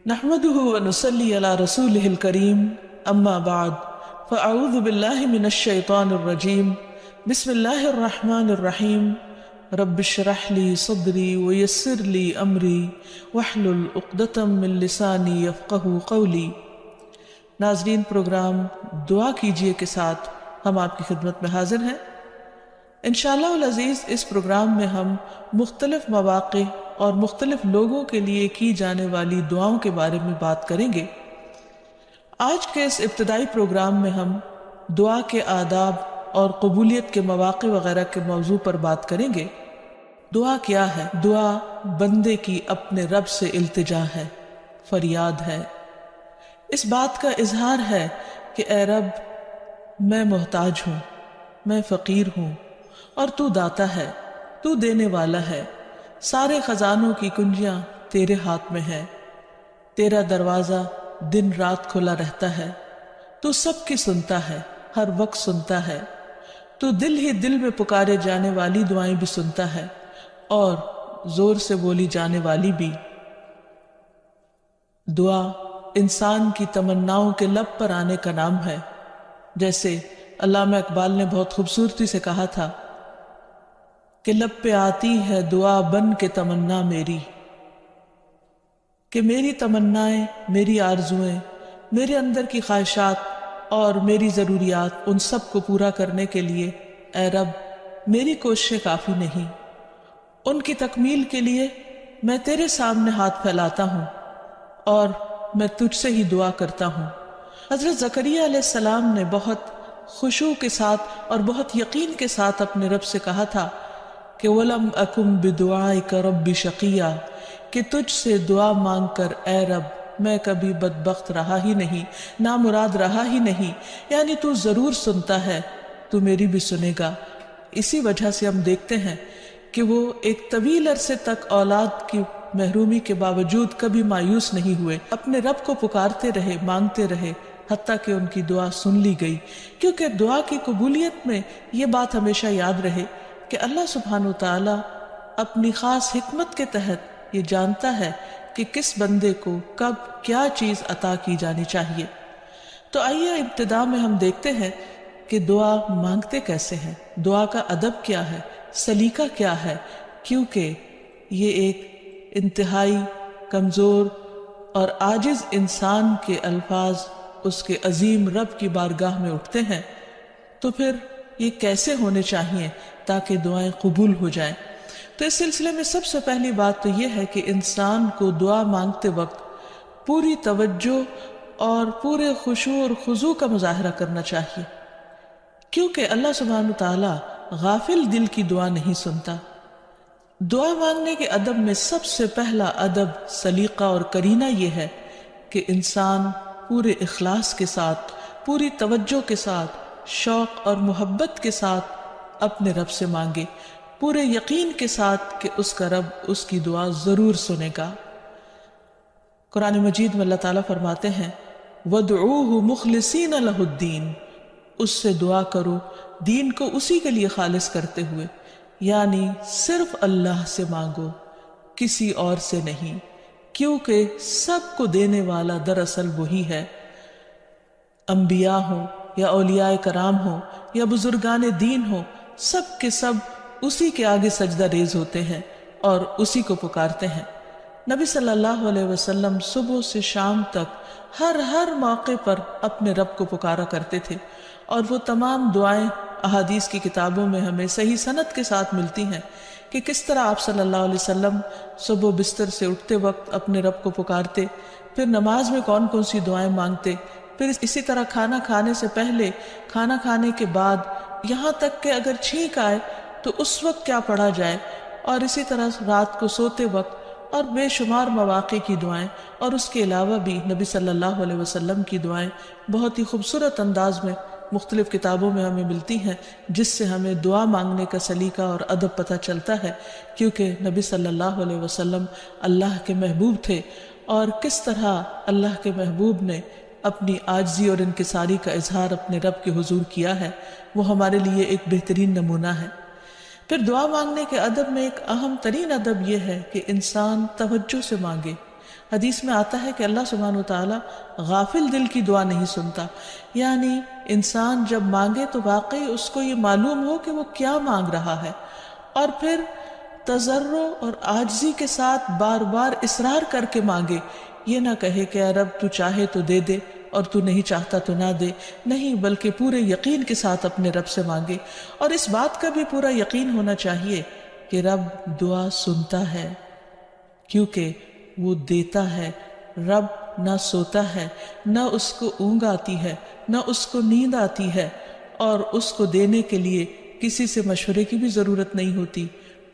نحمده ونصلي على رسوله الكريم اما بعد فاعوذ بالله من الشيطان الرجيم بسم الله الرحمن الرحيم رب اشرح لي صدري ويسر لي امري واحلل عقدة من لساني يفقهوا قولي۔ ناظرین، پروگرام دعا کیجئے کے ساتھ ہم آپ کی خدمت میں حاضر ہیں۔ انشاءاللہ العزیز اس پروگرام میں ہم مختلف مواقع اور مختلف لوگوں کے لیے کی جانے والی دعاؤں کے بارے میں بات کریں گے۔ آج کے اس ابتدائی پروگرام میں ہم دعا کے آداب اور قبولیت کے مواقع وغیرہ کے موضوع پر بات کریں گے۔ دعا کیا ہے؟ دعا بندے کی اپنے رب سے التجا ہے، فریاد ہے، اس بات کا اظہار ہے کہ اے رب، میں محتاج ہوں، میں فقیر ہوں، اور تو داتا ہے، تو دینے والا ہے، سارے خزانوں کی کنجیاں تیرے ہاتھ میں ہے، تیرا دروازہ دن رات کھلا رہتا ہے، تو سب کی سنتا ہے، ہر وقت سنتا ہے، تو دل ہی دل میں پکارے جانے والی دعائیں بھی سنتا ہے اور زور سے بولی جانے والی بھی۔ دعا انسان کی تمناؤں کے لب پر آنے کا نام ہے، جیسے علامہ اقبال نے بہت خوبصورتی سے کہا تھا کہ لب پہ آتی ہے دعا بن کے تمنا میری، کہ میری تمنائیں، میری آرزویں، میرے اندر کی خواہشات اور میری ضروریات، ان سب کو پورا کرنے کے لیے اے رب میری کوششیں کافی نہیں، ان کی تکمیل کے لیے میں تیرے سامنے ہاتھ پھیلاتا ہوں اور میں تجھ سے ہی دعا کرتا ہوں۔ حضرت زکریا علیہ السلام نے بہت خشوع کے ساتھ اور بہت یقین کے ساتھ اپنے رب سے کہا تھا کہ وَلَمْ أَكُمْ بِدُعَائِكَ رَبِّ شَقِيًّا، کہ تجھ سے دعا مانگ کر اے رب میں کبھی بدبخت رہا ہی نہیں، نامراد رہا ہی نہیں، یعنی تو ضرور سنتا ہے، تو میری بھی سنے گا۔ اسی وجہ سے ہم دیکھتے ہیں کہ وہ ایک طویل عرصے تک اولاد کی محرومی کے باوجود کبھی مایوس نہیں ہوئے، اپنے رب کو پکارتے رہے، مانگتے رہے، حتیٰ کہ ان کی دعا سن لی گئی۔ کیونکہ دعا کی قبولیت میں یہ بات ہمیشہ یاد رہے کہ اللہ سبحانہ وتعالی اپنی خاص حکمت کے تحت یہ جانتا ہے کہ کس بندے کو کب کیا چیز عطا کی جانی چاہیے۔ تو آئیے ابتدا میں ہم دیکھتے ہیں کہ دعا مانگتے کیسے ہیں، دعا کا ادب کیا ہے، سلیقہ کیا ہے، کیونکہ یہ ایک انتہائی کمزور اور عاجز انسان کے الفاظ اس کے عظیم رب کی بارگاہ میں اٹھتے ہیں، تو پھر یہ کیسے ہونے چاہیے تاکہ دعائیں قبول ہو جائیں۔ تو اس سلسلے میں سب سے پہلی بات تو یہ ہے کہ انسان کو دعا مانگتے وقت پوری توجہ اور پورے خشوع اور خضوع کا مظاہرہ کرنا چاہیے، کیونکہ اللہ سبحانہ تعالیٰ غافل دل کی دعا نہیں سنتا۔ دعا مانگنے کے ادب میں سب سے پہلا ادب، سلیقہ اور کرینہ یہ ہے کہ انسان پورے اخلاص کے ساتھ، پوری توجہ کے ساتھ، شوق اور محبت کے ساتھ اپنے رب سے مانگے، پورے یقین کے ساتھ کہ اس کا رب اس کی دعا ضرور سنے گا۔ قرآن مجید میں اللہ تعالیٰ فرماتے ہیں وَادْعُوهُ مُخْلِصِينَ لَهُ الدِّينَ، اس سے دعا کرو دین کو اسی کے لیے خالص کرتے ہوئے، یعنی صرف اللہ سے مانگو، کسی اور سے نہیں، کیونکہ سب کو دینے والا دراصل وہی ہے۔ انبیاء ہوں یا اولیاء کرام ہوں یا بزرگان دین ہوں، سب کے سب اسی کے آگے سجدہ ریز ہوتے ہیں اور اسی کو پکارتے ہیں۔ نبی صلی اللہ علیہ وسلم صبح سے شام تک ہر موقع پر اپنے رب کو پکارا کرتے تھے، اور وہ تمام دعائیں احادیث کی کتابوں میں ہمیں صحیح سند کے ساتھ ملتی ہیں کہ کس طرح آپ صلی اللہ علیہ وسلم صبح بستر سے اٹھتے وقت اپنے رب کو پکارتے، پھر نماز میں کون کون سی دعائیں مانگتے، پھر اسی طرح کھانا کھانے سے پہلے، کھانا کھانے کے بعد، یہاں تک کہ اگر چھینک آئے تو اس وقت کیا پڑھا جائے، اور اسی طرح رات کو سوتے وقت، اور بے شمار مواقع کی دعائیں، اور اس کے علاوہ بھی نبی صلی اللہ علیہ وسلم کی دعائیں بہت ہی خوبصورت انداز میں مختلف کتابوں میں ہمیں ملتی ہیں، جس سے ہمیں دعا مانگنے کا سلیقہ اور ادب پتہ چلتا ہے، کیونکہ نبی صلی اللہ علیہ وسلم اللہ کے محبوب تھے، اور کس طرح اللہ کے محبوب نے اپنی عاجزی اور انکساری کا اظہار اپنے رب کے حضور کیا ہے، وہ ہمارے لیے ایک بہترین نمونہ ہے۔ پھر دعا مانگنے کے ادب میں ایک اہم ترین ادب یہ ہے کہ انسان توجہ سے مانگے، حدیث میں آتا ہے کہ اللہ سبحانہ و تعالیٰ غافل دل کی دعا نہیں سنتا، یعنی انسان جب مانگے تو واقعی اس کو یہ معلوم ہو کہ وہ کیا مانگ رہا ہے، اور پھر تضرع اور عاجزی کے ساتھ بار بار اصرار کر کے مانگے، یہ نہ کہے کہ اے رب تو چاہے تو دے دے اور تو نہیں چاہتا تو نہ دے، نہیں، بلکہ پورے یقین کے ساتھ اپنے رب سے مانگے، اور اس بات کا بھی پورا یقین ہونا چاہیے کہ رب دعا سنتا ہے، کیونکہ وہ دیتا ہے۔ رب نہ سوتا ہے، نہ اس کو اونگ آتی ہے، نہ اس کو نیند آتی ہے، اور اس کو دینے کے لیے کسی سے مشورے کی بھی ضرورت نہیں ہوتی،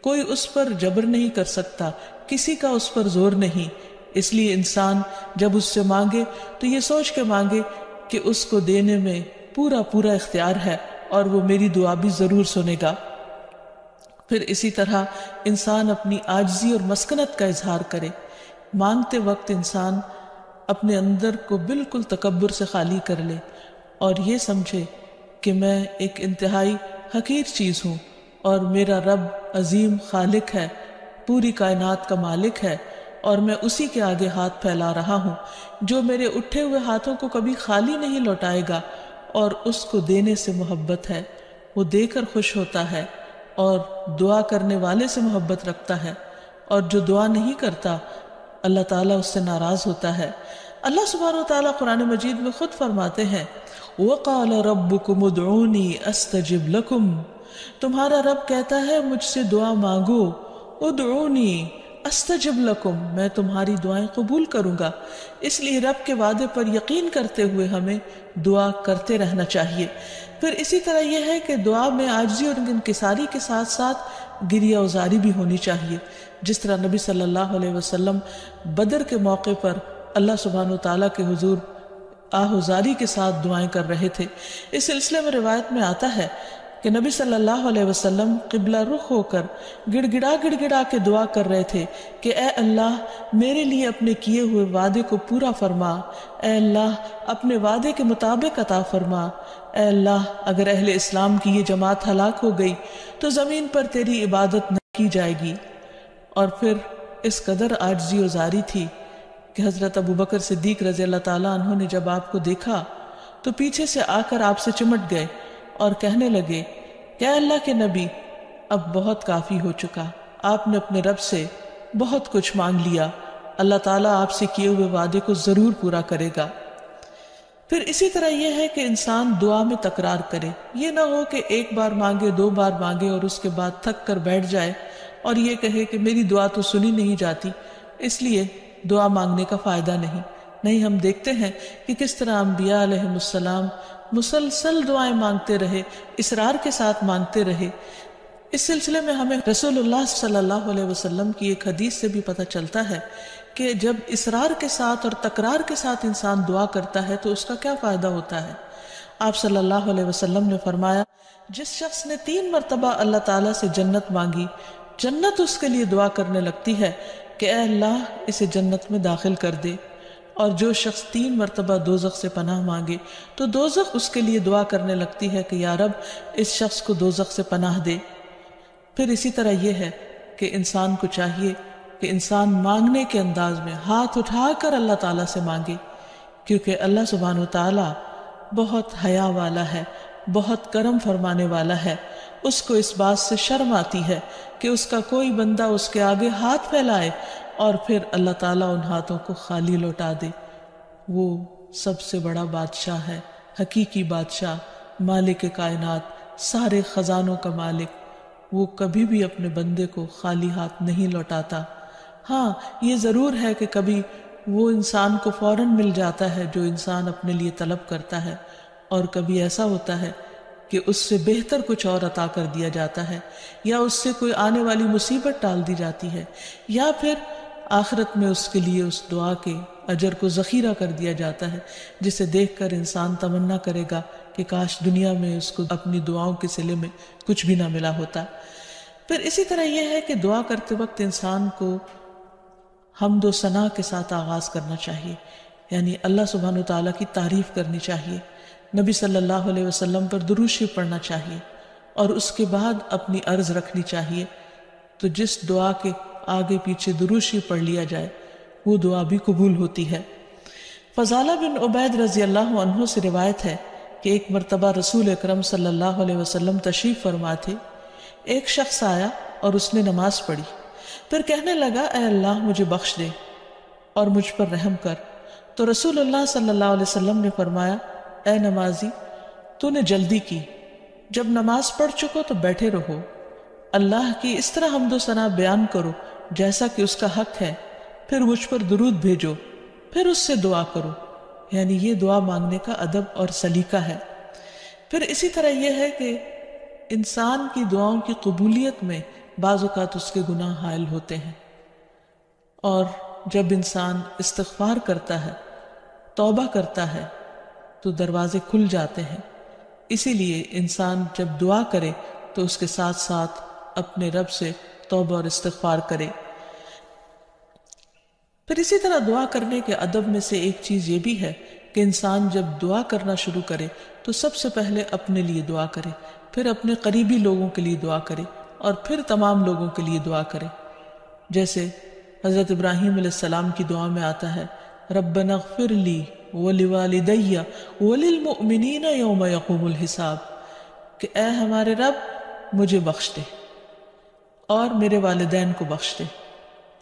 کوئی اس پر جبر نہیں کر سکتا، کسی کا اس پر زور نہیں۔ اس لیے انسان جب اس سے مانگے تو یہ سوچ کے مانگے کہ اس کو دینے میں پورا پورا اختیار ہے اور وہ میری دعا بھی ضرور سنے گا۔ پھر اسی طرح انسان اپنی عاجزی اور مسکنت کا اظہار کرے، مانگتے وقت انسان اپنے اندر کو بالکل تکبر سے خالی کر لے اور یہ سمجھے کہ میں ایک انتہائی حقیر چیز ہوں اور میرا رب عظیم خالق ہے، پوری کائنات کا مالک ہے، اور میں اسی کے آگے ہاتھ پھیلا رہا ہوں جو میرے اٹھے ہوئے ہاتھوں کو کبھی خالی نہیں لوٹائے گا، اور اس کو دینے سے محبت ہے، وہ دے کر خوش ہوتا ہے، اور دعا کرنے والے سے محبت رکھتا ہے، اور جو دعا نہیں کرتا اللہ تعالیٰ اس سے ناراض ہوتا ہے۔ اللہ سبحانہ وتعالیٰ قرآن مجید میں خود فرماتے ہیں وَقَالَ رَبُّكُمُ ادْعُونِي أَسْتَجِبْ لَكُمْ، تمہارا رب کہتا ہے مجھ سے دعا مانگو، ادعونی استجب لکم، میں تمہاری دعائیں قبول کروں گا۔ اس لیے رب کے وعدے پر یقین کرتے ہوئے ہمیں دعا کرتے رہنا چاہیے۔ پھر اسی طرح یہ ہے کہ دعا میں عاجزی اور انکساری کے ساتھ ساتھ گریہ ازاری بھی ہونی چاہیے، جس طرح نبی صلی اللہ علیہ وسلم بدر کے موقع پر اللہ سبحانہ وتعالیٰ کے حضور آہوزاری کے ساتھ دعائیں کر رہے تھے۔ اس سلسلے میں روایت میں آتا ہے کہ نبی صلی اللہ علیہ وسلم قبلہ رخ ہو کر گڑ گڑا کے دعا کر رہے تھے کہ اے اللہ میرے لیے اپنے کیے ہوئے وعدے کو پورا فرما، اے اللہ اپنے وعدے کے مطابق عطا فرما، اے اللہ اگر اہل اسلام کی یہ جماعت ہلاک ہو گئی تو زمین پر تیری عبادت نہ کی جائے گی۔ اور پھر اس قدر عاجزی و زاری تھی کہ حضرت ابوبکر صدیق رضی اللہ تعالیٰ عنہ نے جب آپ کو دیکھا تو پیچھے سے آ کر آپ سے چمٹ گئے اور کہنے لگے کہ اے اللہ کے نبی اب بہت کافی ہو چکا، آپ نے اپنے رب سے بہت کچھ مانگ لیا، اللہ تعالیٰ آپ سے کیے ہوئے وعدے کو ضرور پورا کرے گا۔ پھر اسی طرح یہ ہے کہ انسان دعا میں تکرار کرے، یہ نہ ہو کہ ایک بار مانگے، دو بار مانگے اور اس کے بعد تھک کر بیٹھ جائے اور یہ کہے کہ میری دعا تو سنی نہیں جاتی، اس لیے دعا مانگنے کا فائدہ نہیں۔ ہم دیکھتے ہیں کہ کس طرح انبیاء علیہ السلام مسلسل دعائیں مانگتے رہے، اصرار کے ساتھ مانگتے رہے۔ اس سلسلے میں ہمیں رسول اللہ صلی اللہ علیہ وسلم کی ایک حدیث سے بھی پتہ چلتا ہے کہ جب اصرار کے ساتھ اور تکرار کے ساتھ انسان دعا کرتا ہے تو اس کا کیا فائدہ ہوتا ہے۔ آپ صلی اللہ علیہ وسلم نے فرمایا جس شخص نے 3 مرتبہ اللہ تعالیٰ سے جنت مانگی، جنت اس کے لیے دعا کرنے لگتی ہے کہ اے اللہ اسے جنت میں داخل کر دے، اور جو شخص 3 مرتبہ دوزخ سے پناہ مانگے تو دوزخ اس کے لیے دعا کرنے لگتی ہے کہ یا رب اس شخص کو دوزخ سے پناہ دے۔ پھر اسی طرح یہ ہے کہ انسان کو چاہیے کہ انسان مانگنے کے انداز میں ہاتھ اٹھا کر اللہ تعالیٰ سے مانگے، کیونکہ اللہ سبحانہ وتعالیٰ بہت حیا والا ہے، بہت کرم فرمانے والا ہے۔ اس کو اس بات سے شرم آتی ہے کہ اس کا کوئی بندہ اس کے آگے ہاتھ پھیلائے اور پھر اللہ تعالیٰ ان ہاتھوں کو خالی لوٹا دے۔ وہ سب سے بڑا بادشاہ ہے، حقیقی بادشاہ، مالک کائنات، سارے خزانوں کا مالک، وہ کبھی بھی اپنے بندے کو خالی ہاتھ نہیں لوٹاتا۔ ہاں یہ ضرور ہے کہ کبھی وہ انسان کو فوراً مل جاتا ہے جو انسان اپنے لیے طلب کرتا ہے، اور کبھی ایسا ہوتا ہے کہ اس سے بہتر کچھ اور عطا کر دیا جاتا ہے، یا اس سے کوئی آنے والی مصیبت ٹال دی جاتی ہے، یا پھر آخرت میں اس کے لیے اس دعا کے اجر کو ذخیرہ کر دیا جاتا ہے، جسے دیکھ کر انسان تمنا کرے گا کہ کاش دنیا میں اس کو اپنی دعاؤں کے صلے میں کچھ بھی نہ ملا ہوتا۔ پھر اسی طرح یہ ہے کہ دعا کرتے وقت انسان کو حمد و ثنا کے ساتھ آغاز کرنا چاہیے، یعنی اللہ سبحانہ وتعالیٰ کی تعریف کرنی چاہیے، نبی صلی اللہ علیہ وسلم پر درود شریف پڑھنا چاہیے، اور اس کے بعد اپنی عرض رکھنی چاہیے۔ تو جس دعا کے آگے پیچھے درود شریف پڑھ لیا جائے وہ دعا بھی قبول ہوتی ہے۔ فضالہ بن عبید رضی اللہ عنہ سے روایت ہے کہ ایک مرتبہ رسول اکرم صلی اللہ علیہ وسلم تشریف فرما تھے۔ ایک شخص آیا اور اس نے نماز پڑھی، پھر کہنے لگا اے اللہ مجھے بخش دے اور مجھ پر رحم کر۔ تو رسول اللہ صلی اللہ علیہ وسلم نے فرمایا اے نمازی تو نے جلدی کی، جب نماز پڑھ چکو تو بیٹھے رہو، اللہ کی اس طرح حمد و ثنا بیان کرو جیسا کہ اس کا حق ہے، پھر مجھ پر درود بھیجو، پھر اس سے دعا کرو۔ یعنی یہ دعا مانگنے کا ادب اور سلیقہ ہے۔ پھر اسی طرح یہ ہے کہ انسان کی دعاؤں کی قبولیت میں بعض اوقات اس کے گناہ حائل ہوتے ہیں، اور جب انسان استغفار کرتا ہے، توبہ کرتا ہے، تو دروازے کھل جاتے ہیں۔ اسی لیے انسان جب دعا کرے تو اس کے ساتھ ساتھ اپنے رب سے توبہ اور استغفار کرے۔ پھر اسی طرح دعا کرنے کے ادب میں سے ایک چیز یہ بھی ہے کہ انسان جب دعا کرنا شروع کرے تو سب سے پہلے اپنے لیے دعا کرے، پھر اپنے قریبی لوگوں کے لیے دعا کرے، اور پھر تمام لوگوں کے لیے دعا کرے۔ جیسے حضرت ابراہیم علیہ السلام کی دعا میں آتا ہے ربنا اغفر لی ولوالدی وللمؤمنین یوم یقوم الحساب، کہ اے ہمارے رب مجھے بخش دے اور میرے والدین کو بخش دے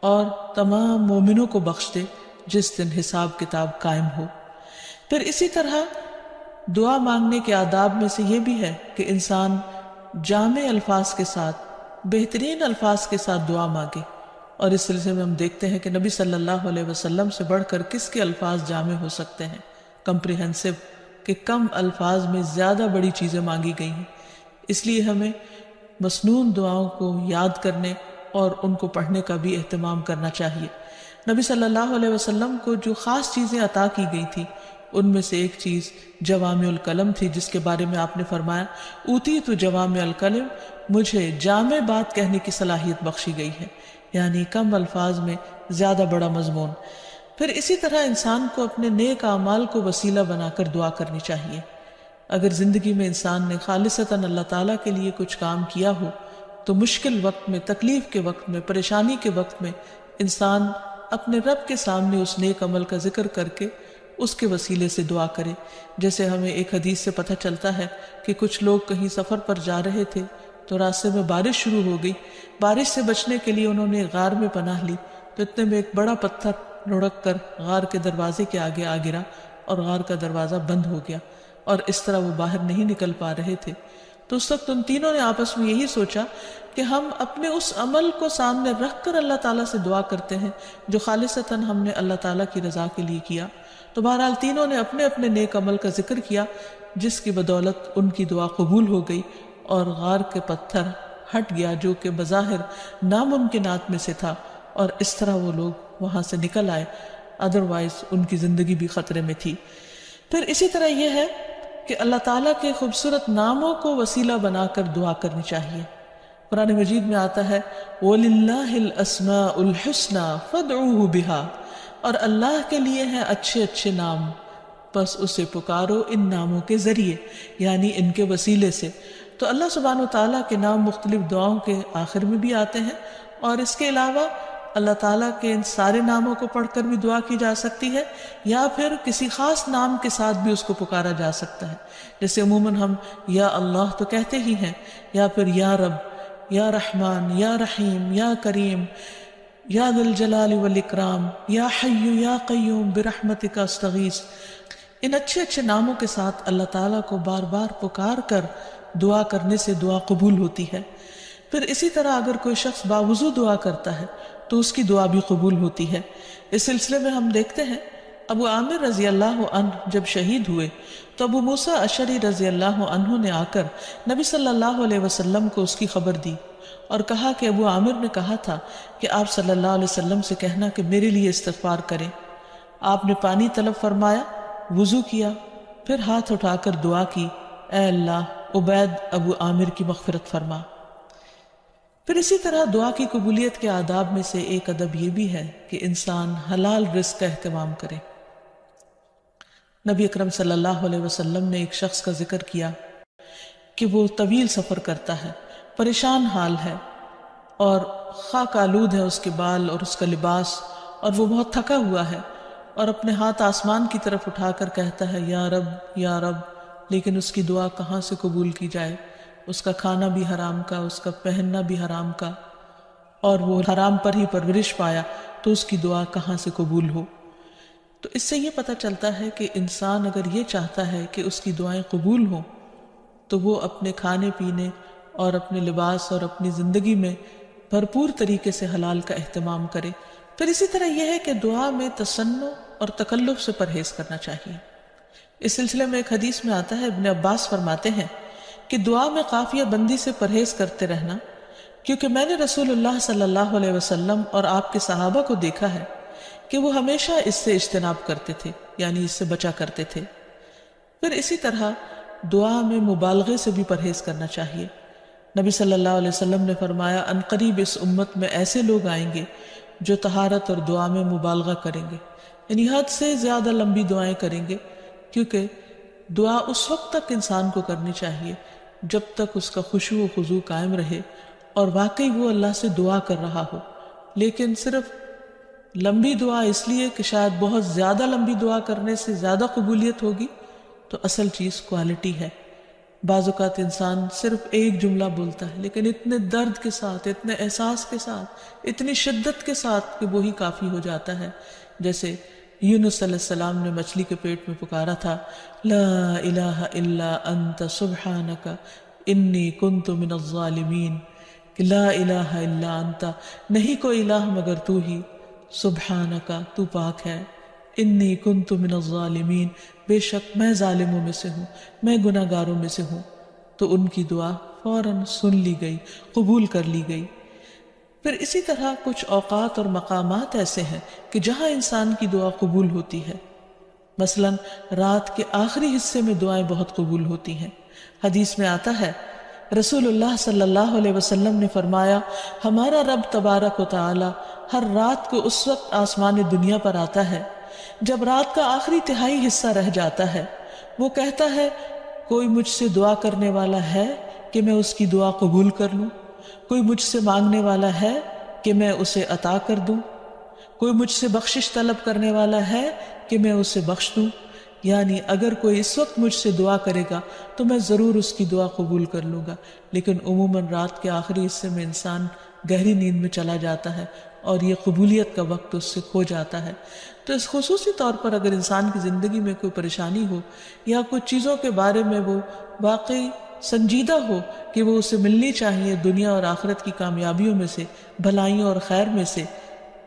اور تمام مومنوں کو بخش دے جس دن حساب کتاب قائم ہو۔ پھر اسی طرح دعا مانگنے کے آداب میں سے یہ بھی ہے کہ انسان جامع الفاظ کے ساتھ، بہترین الفاظ کے ساتھ دعا مانگے، اور اس سلسلے میں ہم دیکھتے ہیں کہ نبی صلی اللہ علیہ وسلم سے بڑھ کر کس کے الفاظ جامع ہو سکتے ہیں، کمپریہنسو، کہ کم الفاظ میں زیادہ بڑی چیزیں مانگی گئی ہیں۔ اس لیے ہمیں مسنون دعاؤں کو یاد کرنے اور ان کو پڑھنے کا بھی اہتمام کرنا چاہیے۔ نبی صلی اللہ علیہ وسلم کو جو خاص چیزیں عطا کی گئی تھی ان میں سے ایک چیز جوامع الکلم تھی، جس کے بارے میں آپ نے فرمایا اوتیت جوامع الکلم، مجھے جامع بات کہنے کی صلاحیت بخشی گئی ہے، یعنی کم الفاظ میں زیادہ بڑا مضمون۔ پھر اسی طرح انسان کو اپنے نیک اعمال کو وسیلہ بنا کر دعا کرنی چاہیے۔ اگر زندگی میں انسان نے خالصتاً اللہ تعالیٰ کے لیے کچھ کام کیا ہو تو مشکل وقت میں، تکلیف کے وقت میں، پریشانی کے وقت میں انسان اپنے رب کے سامنے اس نیک عمل کا ذکر کر کے اس کے وسیلے سے دعا کرے۔ جیسے ہمیں ایک حدیث سے پتہ چلتا ہے کہ کچھ لوگ کہیں سفر پر جا رہے تھے تو راستے میں بارش شروع ہو گئی، بارش سے بچنے کے لیے انہوں نے غار میں پناہ لی، تو اتنے میں ایک بڑا پتھر لڑک کر غار کے دروازے کے آگے آ گرا اور غار کا دروازہ بند ہو گیا، اور اس طرح وہ باہر نہیں نکل پا رہے تھے۔ تو اس وقت ان تینوں نے آپس میں یہی سوچا کہ ہم اپنے اس عمل کو سامنے رکھ کر اللہ تعالیٰ سے دعا کرتے ہیں جو خالصتاً ہم نے اللہ تعالیٰ کی رضا کے لیے کیا۔ تو بہرحال تینوں نے اپنے اپنے نیک عمل کا ذکر کیا، جس کی بدولت ان کی دعا قبول ہو گئی اور غار کے پتھر ہٹ گیا جو کہ بظاہر ناممکنات میں سے تھا، اور اس طرح وہ لوگ وہاں سے نکل آئے، ادروائز ان کی زندگی بھی خطرے میں تھی۔ پھر اسی طرح یہ ہے کہ اللہ تعالیٰ کے خوبصورت ناموں کو وسیلہ بنا کر دعا کرنی چاہیے۔ قرآن مجید میں آتا ہے وَلِلَّهِ الْأَسْمَاءُ الْحُسْنَى فَادْعُوهُ بِهَا، اور اللہ کے لیے ہیں اچھے اچھے نام، بس اسے پکارو ان ناموں کے ذریعے، یعنی ان کے وسیلے سے۔ تو اللہ سبحانہ و تعالیٰ کے نام مختلف دعاؤں کے آخر میں بھی آتے ہیں، اور اس کے علاوہ اللہ تعالیٰ کے ان سارے ناموں کو پڑھ کر بھی دعا کی جا سکتی ہے، یا پھر کسی خاص نام کے ساتھ بھی اس کو پکارا جا سکتا ہے۔ جیسے عموماً ہم یا اللہ تو کہتے ہی ہیں، یا پھر یا رب، یا رحمان، یا رحیم، یا کریم، یا ذی الجلال والاکرام، یا حی یا قیوم برحمتک استغیث۔ ان اچھے اچھے ناموں کے ساتھ اللہ تعالیٰ کو بار بار پکار کر دعا کرنے سے دعا قبول ہوتی ہے۔ پھر اسی طرح اگر کوئی شخص باوضو دعا کرتا ہے تو اس کی دعا بھی قبول ہوتی ہے۔ اس سلسلے میں ہم دیکھتے ہیں ابو عامر رضی اللہ عنہ جب شہید ہوئے تو ابو موسیٰ اشعری رضی اللہ عنہ نے آ کر نبی صلی اللہ علیہ وسلم کو اس کی خبر دی اور کہا کہ ابو عامر نے کہا تھا کہ آپ صلی اللہ علیہ وسلم سے کہنا کہ میرے لیے استغفار کریں۔ آپ نے پانی طلب فرمایا، وضو کیا، پھر ہاتھ اٹھا کر دعا کی، اے اللہ عبید ابو عامر کی مغفرت فرما۔ پھر اسی طرح دعا کی قبولیت کے آداب میں سے ایک ادب یہ بھی ہے کہ انسان حلال رزق کا اہتمام کرے۔ نبی اکرم صلی اللہ علیہ وسلم نے ایک شخص کا ذکر کیا کہ وہ طویل سفر کرتا ہے، پریشان حال ہے اور خاک آلود ہے اس کے بال اور اس کا لباس، اور وہ بہت تھکا ہوا ہے اور اپنے ہاتھ آسمان کی طرف اٹھا کر کہتا ہے یا رب یا رب، لیکن اس کی دعا کہاں سے قبول کی جائے؟ اس کا کھانا بھی حرام کا، اس کا پہننا بھی حرام کا، اور وہ حرام پر ہی پرورش پایا، تو اس کی دعا کہاں سے قبول ہو؟ تو اس سے یہ پتہ چلتا ہے کہ انسان اگر یہ چاہتا ہے کہ اس کی دعائیں قبول ہوں تو وہ اپنے کھانے پینے اور اپنے لباس اور اپنی زندگی میں بھرپور طریقے سے حلال کا اہتمام کرے۔ پھر اسی طرح یہ ہے کہ دعا میں تصنع اور تکلف سے پرہیز کرنا چاہیے۔ اس سلسلے میں ایک حدیث میں آتا ہے، ابن عباس فرماتے ہیں کہ دعا میں قافیہ بندی سے پرہیز کرتے رہنا، کیونکہ میں نے رسول اللہ صلی اللہ علیہ وسلم اور آپ کے صحابہ کو دیکھا ہے کہ وہ ہمیشہ اس سے اجتناب کرتے تھے، یعنی اس سے بچا کرتے تھے۔ پھر اسی طرح دعا میں مبالغے سے بھی پرہیز کرنا چاہیے۔ نبی صلی اللہ علیہ وسلم نے فرمایا عنقریب اس امت میں ایسے لوگ آئیں گے جو طہارت اور دعا میں مبالغہ کریں گے، یعنی حد سے زیادہ لمبی دعائیں کریں گے، کیونکہ دعا اس وقت تک انسان کو کرنی چاہیے جب تک اس کا خشوع و خضوع قائم رہے اور واقعی وہ اللہ سے دعا کر رہا ہو۔ لیکن صرف لمبی دعا اس لیے کہ شاید بہت زیادہ لمبی دعا کرنے سے زیادہ قبولیت ہوگی، تو اصل چیز کوالٹی ہے۔ بعض اوقات انسان صرف ایک جملہ بولتا ہے لیکن اتنے درد کے ساتھ، اتنے احساس کے ساتھ، اتنی شدت کے ساتھ کہ وہی کافی ہو جاتا ہے۔ جیسے یونس علیہ السلام نے مچھلی کے پیٹ میں پکارا تھا، لا الہ الا انت سبحانک انی کنت من الظالمین، کہ لا الہ الا انت، نہیں کوئی الہ مگر تو ہی، سبحانک تو پاک ہے، انی کنت من الظالمین، بے شک میں ظالموں میں سے ہوں، میں گناہ گاروں میں سے ہوں۔ تو ان کی دعا فوراً سن لی گئی، قبول کر لی گئی۔ پھر اسی طرح کچھ اوقات اور مقامات ایسے ہیں کہ جہاں انسان کی دعا قبول ہوتی ہے، مثلاً رات کے آخری حصے میں دعائیں بہت قبول ہوتی ہیں۔ حدیث میں آتا ہے رسول اللہ صلی اللہ علیہ وسلم نے فرمایا ہمارا رب تبارک و تعالی ہر رات کو اس وقت آسمان دنیا پر آتا ہے جب رات کا آخری تہائی حصہ رہ جاتا ہے، وہ کہتا ہے کوئی مجھ سے دعا کرنے والا ہے کہ میں اس کی دعا قبول کر لوں؟ کوئی مجھ سے مانگنے والا ہے کہ میں اسے عطا کر دوں؟ کوئی مجھ سے بخشش طلب کرنے والا ہے کہ میں اسے بخش دوں؟ یعنی اگر کوئی اس وقت مجھ سے دعا کرے گا تو میں ضرور اس کی دعا قبول کر لوں گا۔ لیکن عموماً رات کے آخری حصے میں انسان گہری نیند میں چلا جاتا ہے اور یہ قبولیت کا وقت اس سے کھو جاتا ہے۔ تو اس خصوصی طور پر اگر انسان کی زندگی میں کوئی پریشانی ہو یا کچھ چیزوں کے بارے میں وہ واقعی سنجیدہ ہو کہ وہ اسے ملنی چاہیے دنیا اور آخرت کی کامیابیوں میں سے، بھلائیوں اور خیر میں سے،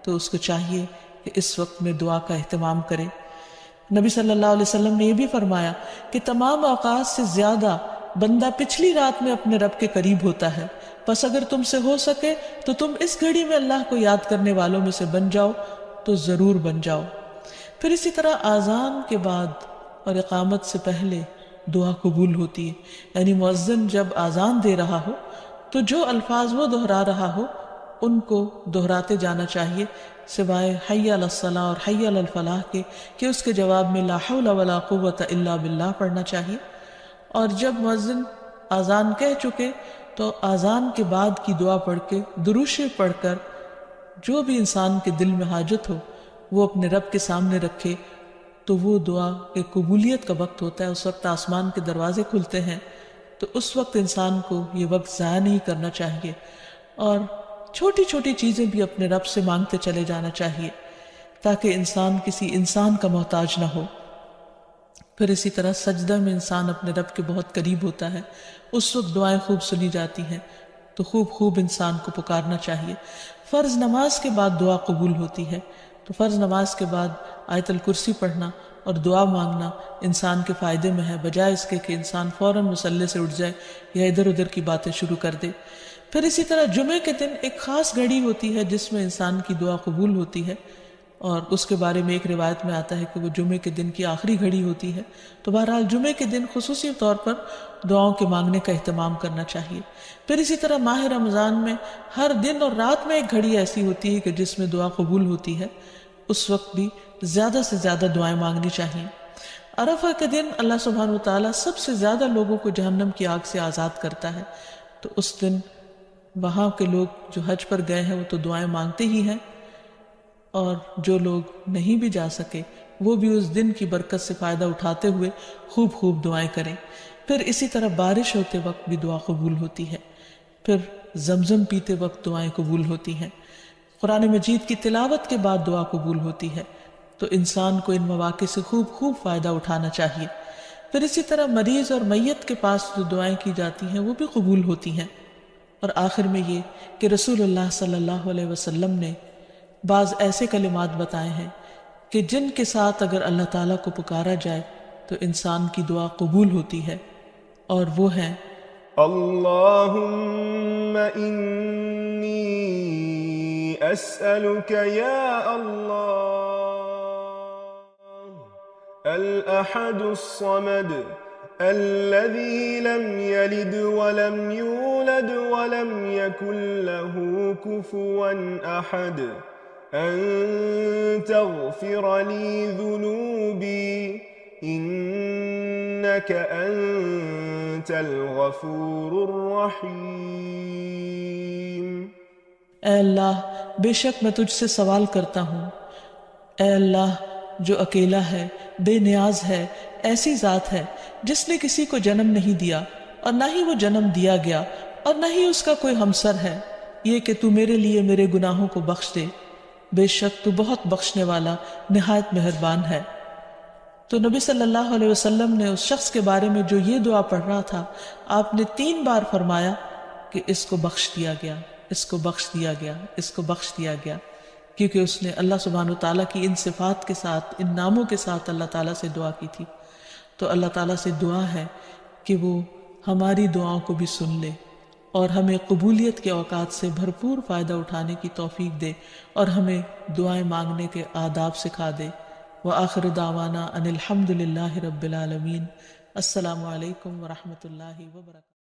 تو اس کو چاہیے کہ اس وقت میں دعا کا اہتمام کرے۔ نبی صلی اللہ علیہ وسلم نے یہ بھی فرمایا کہ تمام اوقات سے زیادہ بندہ پچھلی رات میں اپنے رب کے قریب ہوتا ہے، پس اگر تم سے ہو سکے تو تم اس گھڑی میں اللہ کو یاد کرنے والوں میں سے بن جاؤ تو ضرور بن جاؤ۔ پھر اسی طرح آذان کے بعد اور اقامت سے پہلے دعا قبول ہوتی ہے، یعنی مؤذن جب آذان دے رہا ہو تو جو الفاظ وہ دہرا رہا ہو ان کو دہراتے جانا چاہیے، سوائے حی علی الصلاۃ اور حی علی الفلاح کے، کہ اس کے جواب میں لا حول ولا قوت الا باللہ پڑھنا چاہیے۔ اور جب مؤذن آذان کہہ چکے تو آذان کے بعد کی دعا پڑھ کے، درود شریف پڑھ کر، جو بھی انسان کے دل میں حاجت ہو وہ اپنے رب کے سامنے رکھے، تو وہ دعا کے قبولیت کا وقت ہوتا ہے، اس وقت آسمان کے دروازے کھلتے ہیں۔ تو اس وقت انسان کو یہ وقت ضائع نہیں کرنا چاہیے اور چھوٹی چھوٹی چیزیں بھی اپنے رب سے مانگتے چلے جانا چاہیے تاکہ انسان کسی انسان کا محتاج نہ ہو۔ پھر اسی طرح سجدہ میں انسان اپنے رب کے بہت قریب ہوتا ہے، اس وقت دعائیں خوب سنی جاتی ہیں، تو خوب انسان کو پکارنا چاہیے۔ فرض نماز کے بعد دعا قبول ہوتی ہے، تو فرض نماز کے بعد آیت الکرسی پڑھنا اور دعا مانگنا انسان کے فائدے میں ہے، بجائے اس کے کہ انسان فوراً مصلی سے اٹھ جائے یا ادھر ادھر کی باتیں شروع کر دے۔ پھر اسی طرح جمعے کے دن ایک خاص گھڑی ہوتی ہے جس میں انسان کی دعا قبول ہوتی ہے، اور اس کے بارے میں ایک روایت میں آتا ہے کہ وہ جمعے کے دن کی آخری گھڑی ہوتی ہے۔ تو بہرحال جمعے کے دن خصوصی طور پر دعاؤں کے مانگنے کا اہتمام کرنا چاہیے۔ پھر اسی طرح ماہ رمضان میں ہر دن اور رات میں ایک گھڑی ایسی ہوتی ہے کہ جس میں دعا قبول ہوتی ہے، اس وقت بھی زیادہ سے زیادہ دعائیں مانگنی چاہیے۔ عرفہ کے دن اللہ سبحانہ و تعالیٰ سب سے زیادہ لوگوں کو جہنم کی آگ سے آزاد کرتا ہے، تو اس دن وہاں کے لوگ جو حج پر گئے ہیں وہ تو دعائیں مانگتے ہی ہیں، اور جو لوگ نہیں بھی جا سکے وہ بھی اس دن کی برکت سے فائدہ اٹھاتے ہوئے خوب خوب دعائیں کریں۔ پھر اسی طرح بارش ہوتے وقت بھی دعا قبول ہوتی ہے، پھر زمزم پیتے وقت دعائیں قبول ہوتی ہیں، قرآن مجید کی تلاوت کے بعد دعا قبول ہوتی ہے۔ تو انسان کو ان مواقع سے خوب خوب فائدہ اٹھانا چاہیے۔ پھر اسی طرح مریض اور میت کے پاس جو دعائیں کی جاتی ہیں وہ بھی قبول ہوتی ہیں۔ اور آخر میں یہ کہ رسول اللہ صلی اللہ علیہ وسلم نے بعض ایسے کلمات بتائے ہیں کہ جن کے ساتھ اگر اللہ تعالیٰ کو پکارا جائے تو انسان کی دعا قبول ہوتی ہے، اور وہ ہیں: اللہم انی اسألک یا اللہ الاحد الصمد الذي لم يلد ولم يولد ولم يكن له كفوا أحد أن تغفر لي ذنوبي إنك أنت الغفور الرحيم۔ اے اللہ، بے شک میں تجھ سے سوال کرتا ہوں، اے اللہ جو اکیلا ہے، بے نیاز ہے، ایسی ذات ہے جس نے کسی کو جنم نہیں دیا اور نہ ہی وہ جنم دیا گیا اور نہ ہی اس کا کوئی ہمسر ہے، یہ کہ تو میرے لیے میرے گناہوں کو بخش دے، بے شک تو بہت بخشنے والا نہایت مہربان ہے۔ تو نبی صلی اللہ علیہ وسلم نے اس شخص کے بارے میں جو یہ دعا پڑھ رہا تھا، آپ نے 3 بار فرمایا کہ اس کو بخش دیا گیا، اس کو بخش دیا گیا، اس کو بخش دیا گیا، کیونکہ اس نے اللہ سبحانہ وتعالیٰ کی ان صفات کے ساتھ، ان ناموں کے ساتھ اللہ تعالیٰ سے دعا کی تھی۔ تو اللہ تعالیٰ سے دعا ہے کہ وہ ہماری دعاؤں کو بھی سن لے اور ہمیں قبولیت کے اوقات سے بھرپور فائدہ اٹھانے کی توفیق دے اور ہمیں دعائیں مانگنے کے آداب سکھا دے۔ وآخر دعوانا ان الحمد للہ رب العالمین۔ السلام علیکم ورحمۃ اللہ وبرکاتہ۔